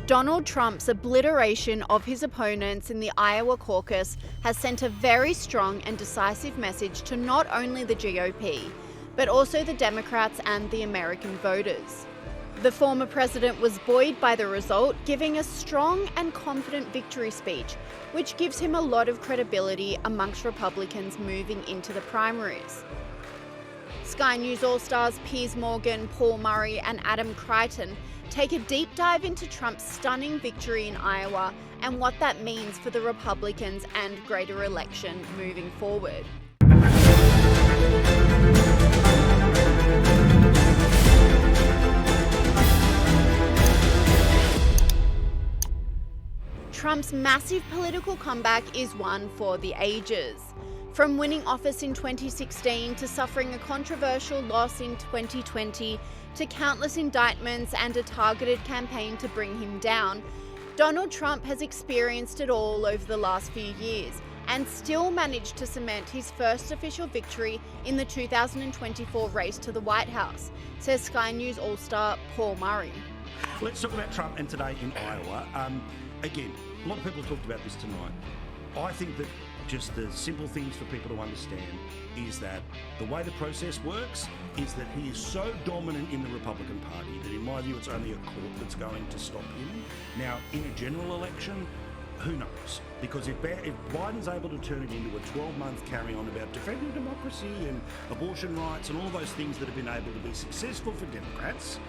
Donald Trump's obliteration of his opponents in the Iowa caucus has sent a very strong and decisive message to not only the GOP, but also the Democrats and the American voters. The former president was buoyed by the result, giving a strong and confident victory speech, which gives him a lot of credibility amongst Republicans moving into the primaries. Sky News All Stars Piers Morgan, Paul Murray and Adam Creighton take a deep dive into Trump's stunning victory in Iowa and what that means for the Republicans and greater election moving forward. Trump's massive political comeback is one for the ages. From winning office in 2016 to suffering a controversial loss in 2020 to countless indictments and a targeted campaign to bring him down, Donald Trump has experienced it all over the last few years and still managed to cement his first official victory in the 2024 race to the White House, says Sky News All-Star Paul Murray. Let's talk about Trump and today in Iowa. Again, a lot of people talked about this tonight. I think that just the simple things for people to understand is that the way the process works is that he is so dominant in the Republican Party that in my view it's only a court that's going to stop him. Now, in a general election, who knows? Because if Biden's able to turn it into a 12-month carry-on about defending democracy and abortion rights and all those things that have been able to be successful for Democrats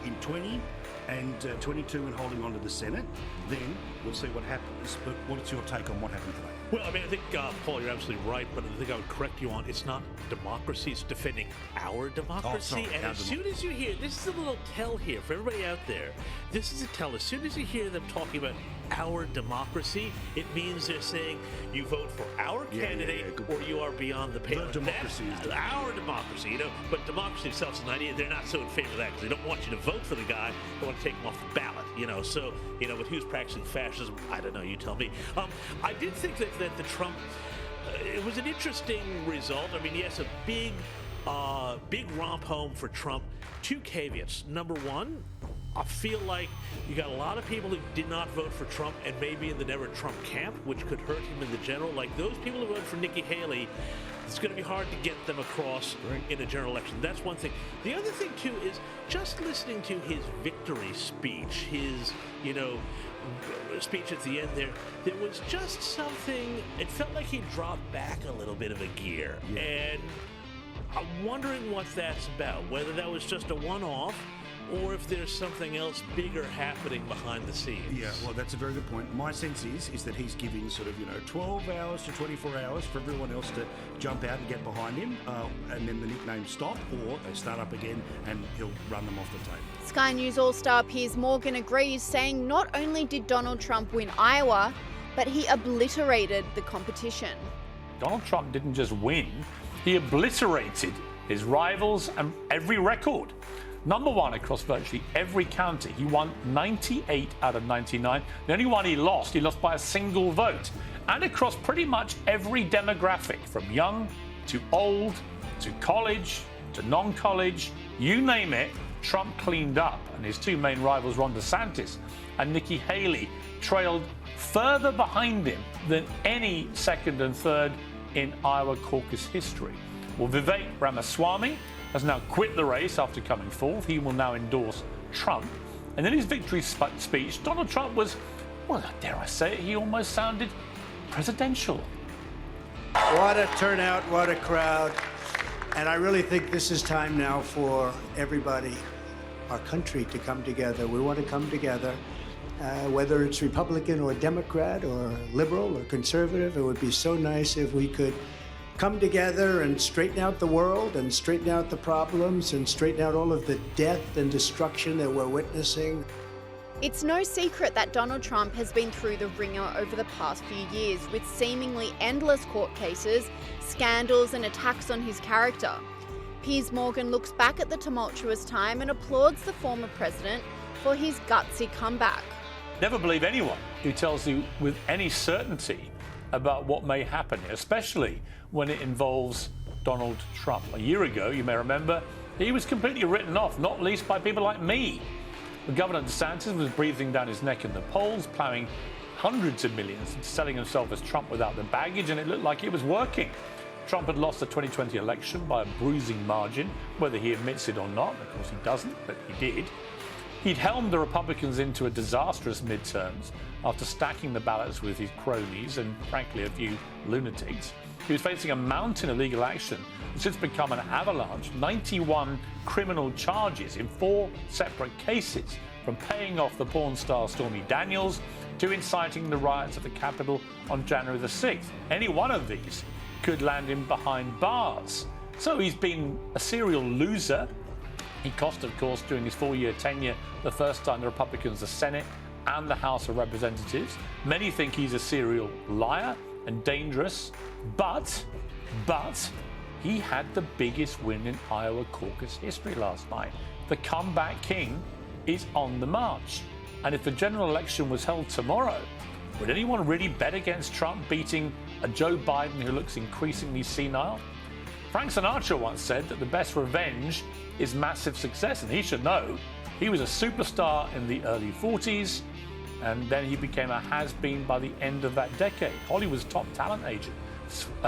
in 20 and 22 and holding on to the Senate, then we'll see what happens. But what's your take on what happened today? Well, I mean, I think, Paul, you're absolutely right, but the thing I would correct you on, it's not democracy, it's defending our democracy. And as soon as you hear, this is a little tell here for everybody out there, this is a tell. As soon as you hear them talking about our democracy, it means they're saying you vote for our candidate or you are beyond the pale. Democracy is our democracy, you know, but democracy itself is an idea. They're not so in favor of that because they don't want you to vote for the guy. They want to take him off the ballot, you know. So, you know, but who's practicing fascism? I don't know. You tell me. I did think that the Trump, it was an interesting result. I mean, yes, a big romp home for Trump. Two caveats. Number one, I feel like you got a lot of people who did not vote for Trump and maybe in the never Trump camp, which could hurt him in the general. Like those people who voted for Nikki Haley, it's going to be hard to get them across in a general election. That's one thing. The other thing, too, is just listening to his victory speech, his, you know, speech at the end there was just something, it felt like he dropped back a little bit of a gear. Yeah. And I'm wondering what that's about, whether that was just a one-off or if there's something else bigger happening behind the scenes. Yeah, well, that's a very good point. My sense is that he's giving sort of, 12 hours to 24 hours for everyone else to jump out and get behind him, and then the nicknames stop, or they start up again, and he'll run them off the table. Sky News All-Star Piers Morgan agrees, saying not only did Donald Trump win Iowa, but he obliterated the competition. Donald Trump didn't just win, he obliterated his rivals and every record. Number one across virtually every county. He won 98 out of 99. The only one he lost by a single vote. And across pretty much every demographic, from young to old to college to non-college, you name it, Trump cleaned up. And his two main rivals, Ron DeSantis and Nikki Haley, trailed further behind him than any second and third in Iowa caucus history. Well, Vivek Ramaswamy has now quit the race after coming fourth. He will now endorse Trump. And in his victory speech, Donald Trump was, well, dare I say it, he almost sounded presidential. What a turnout, what a crowd. And I really think this is time now for everybody, our country, to come together. We want to come together, whether it's Republican or Democrat or liberal or conservative. It would be so nice if we could come together and straighten out the world and straighten out the problems and straighten out all of the death and destruction that we're witnessing. It's no secret that Donald Trump has been through the ringer over the past few years with seemingly endless court cases, scandals and attacks on his character. Piers Morgan looks back at the tumultuous time and applauds the former president for his gutsy comeback. Never believe anyone who tells you with any certainty about what may happen, especially when it involves Donald Trump. A year ago, you may remember, he was completely written off, not least by people like me. But Governor DeSantis was breathing down his neck in the polls, plowing hundreds of millions into selling himself as Trump without the baggage, and it looked like it was working. Trump had lost the 2020 election by a bruising margin, whether he admits it or not. Of course, he doesn't, but he did. He'd helmed the Republicans into a disastrous midterms after stacking the ballots with his cronies and, frankly, a few lunatics. He was facing a mountain of legal action that's since become an avalanche. 91 criminal charges in 4 separate cases, from paying off the porn star Stormy Daniels to inciting the riots at the Capitol on January the 6th. Any one of these could land him behind bars. So he's been a serial loser. He cost, of course, during his 4-year tenure, the first time the Republicans the Senate and the House of Representatives. Many think he's a serial liar and dangerous, but he had the biggest win in Iowa caucus history last night. The comeback king is on the march. And if the general election was held tomorrow, would anyone really bet against Trump beating a Joe Biden who looks increasingly senile? Frank Sinatra once said that the best revenge is massive success, and he should know. He was a superstar in the early 40s, and then he became a has-been by the end of that decade. Hollywood's top talent agent,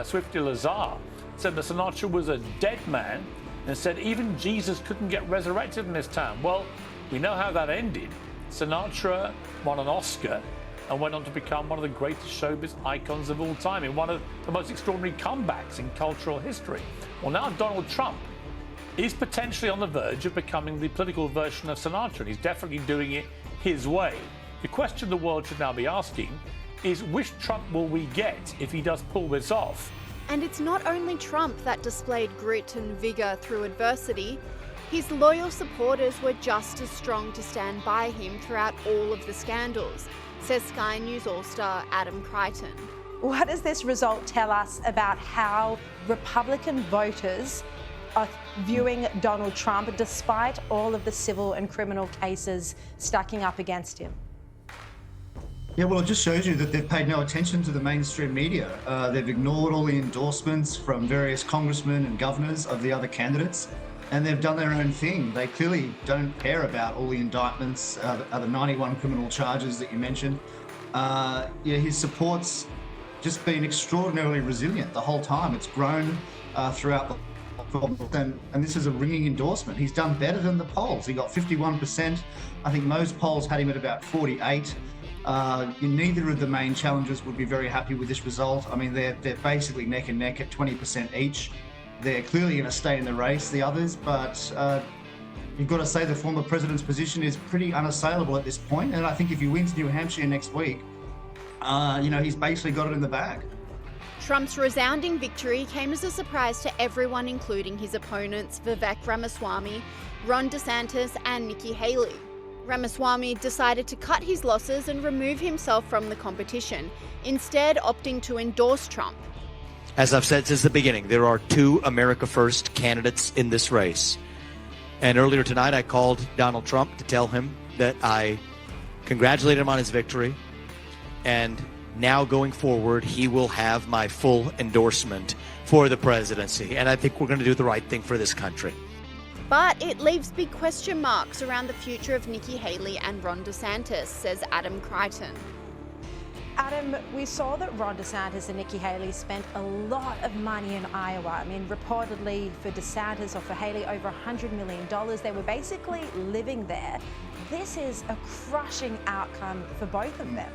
Swifty Lazar, said that Sinatra was a dead man and said even Jesus couldn't get resurrected in this town. Well, we know how that ended. Sinatra won an Oscar and went on to become one of the greatest showbiz icons of all time in one of the most extraordinary comebacks in cultural history. Well, now Donald Trump is potentially on the verge of becoming the political version of Sinatra, and he's definitely doing it his way. The question the world should now be asking is, which Trump will we get if he does pull this off? And it's not only Trump that displayed grit and vigour through adversity. His loyal supporters were just as strong to stand by him throughout all of the scandals, says Sky News All-Star Adam Creighton. What does this result tell us about how Republican voters are viewing Donald Trump despite all of the civil and criminal cases stacking up against him? Yeah, well, it just shows you that they've paid no attention to the mainstream media. They've ignored all the endorsements from various congressmen and governors of the other candidates, and they've done their own thing. They clearly don't care about all the indictments, the 91 criminal charges that you mentioned. His support's just been extraordinarily resilient the whole time. It's grown throughout the and this is a ringing endorsement. He's done better than the polls. He got 51%. I think most polls had him at about 48. Neither of the main challengers would be very happy with this result. I mean, they're basically neck and neck at 20% each. They're clearly going to stay in the race, the others, but you've got to say the former president's position is pretty unassailable at this point. And I think if he wins New Hampshire next week, he's basically got it in the bag. Trump's resounding victory came as a surprise to everyone, including his opponents Vivek Ramaswamy, Ron DeSantis and Nikki Haley. Ramaswamy decided to cut his losses and remove himself from the competition, instead opting to endorse Trump. As I've said since the beginning, there are 2 America First candidates in this race. And earlier tonight, I called Donald Trump to tell him that I congratulated him on his victory. And now going forward, he will have my full endorsement for the presidency. And I think we're going to do the right thing for this country. But it leaves big question marks around the future of Nikki Haley and Ron DeSantis, says Adam Creighton. Adam, we saw that Ron DeSantis and Nikki Haley spent a lot of money in Iowa. I mean, reportedly for DeSantis or for Haley, over $100 million. They were basically living there. This is a crushing outcome for both of them.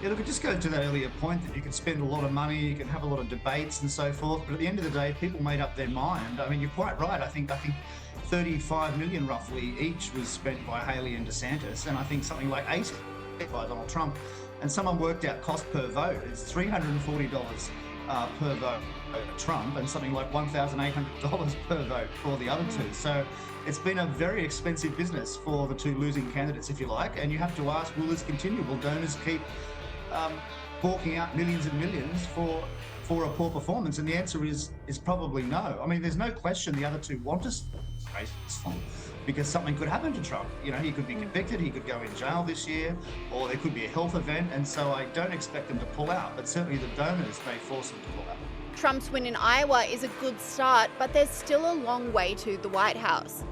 Yeah, look, it just goes to that earlier point that you can spend a lot of money, you can have a lot of debates and so forth, but at the end of the day, people made up their mind. I mean, you're quite right. I think 35 million roughly each was spent by Haley and DeSantis, and I think something like 80 by Donald Trump. And someone worked out cost per vote. It's $340 per vote for Trump, and something like $1,800 per vote for the other 2. So it's been a very expensive business for the 2 losing candidates, if you like. And you have to ask, will this continue? Will donors keep forking out millions and millions for a poor performance? And the answer is probably no. I mean, there's no question the other 2 want to race because something could happen to Trump. You know, he could be convicted, he could go in jail this year, or there could be a health event. And so I don't expect them to pull out, but certainly the donors may force them to pull out. Trump's win in Iowa is a good start, but there's still a long way to the White House.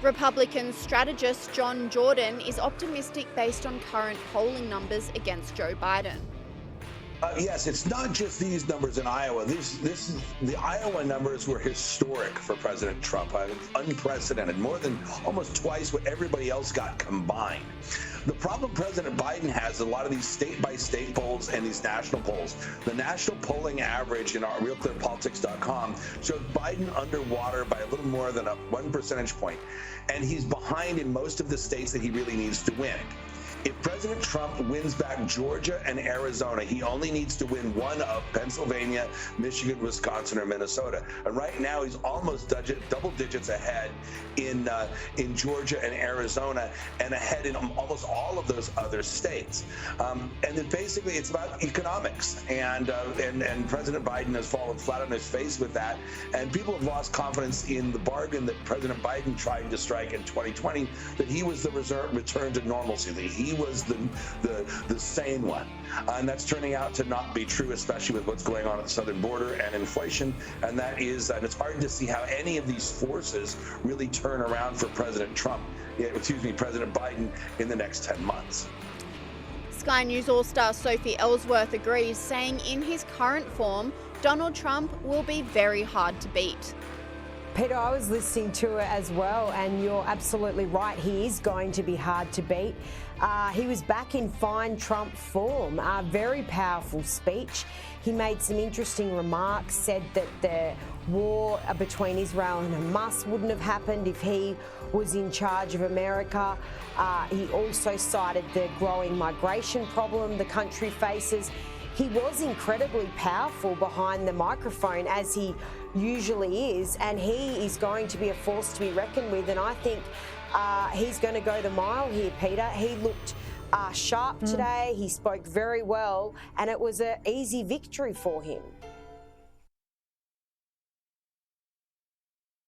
Republican strategist John Jordan is optimistic based on current polling numbers against Joe Biden. Yes, it's not just these numbers in Iowa. The Iowa numbers were historic for President Trump. Unprecedented, more than almost twice what everybody else got combined. The problem President Biden has, a lot of these state-by-state polls and these national polls, the national polling average in our RealClearPolitics.com shows Biden underwater by a little more than 1 percentage point. And he's behind in most of the states that he really needs to win. If President Trump wins back Georgia and Arizona, he only needs to win one of Pennsylvania, Michigan, Wisconsin, or Minnesota. And right now, he's almost double digits ahead in Georgia and Arizona, and ahead in almost all of those other states. And then basically, it's about economics. And President Biden has fallen flat on his face with that. And people have lost confidence in the bargain that President Biden tried to strike in 2020, that he was the return to normalcy, that he was the sane one. And that's turning out to not be true, especially with what's going on at the southern border and inflation. And it's hard to see how any of these forces really turn around for President Biden in the next 10 months. Sky News All-Star Sophie Ellsworth agrees, saying in his current form, Donald Trump will be very hard to beat. Peter, I was listening to it as well, and you're absolutely right. He is going to be hard to beat. He was back in fine Trump form. A very powerful speech. He made some interesting remarks, said that the war between Israel and Hamas wouldn't have happened if he was in charge of America. He also cited the growing migration problem the country faces. He was incredibly powerful behind the microphone, as he usually is, and he is going to be a force to be reckoned with. And I think he's going to go the mile here, Peter. He looked sharp today. He spoke very well, and it was an easy victory for him.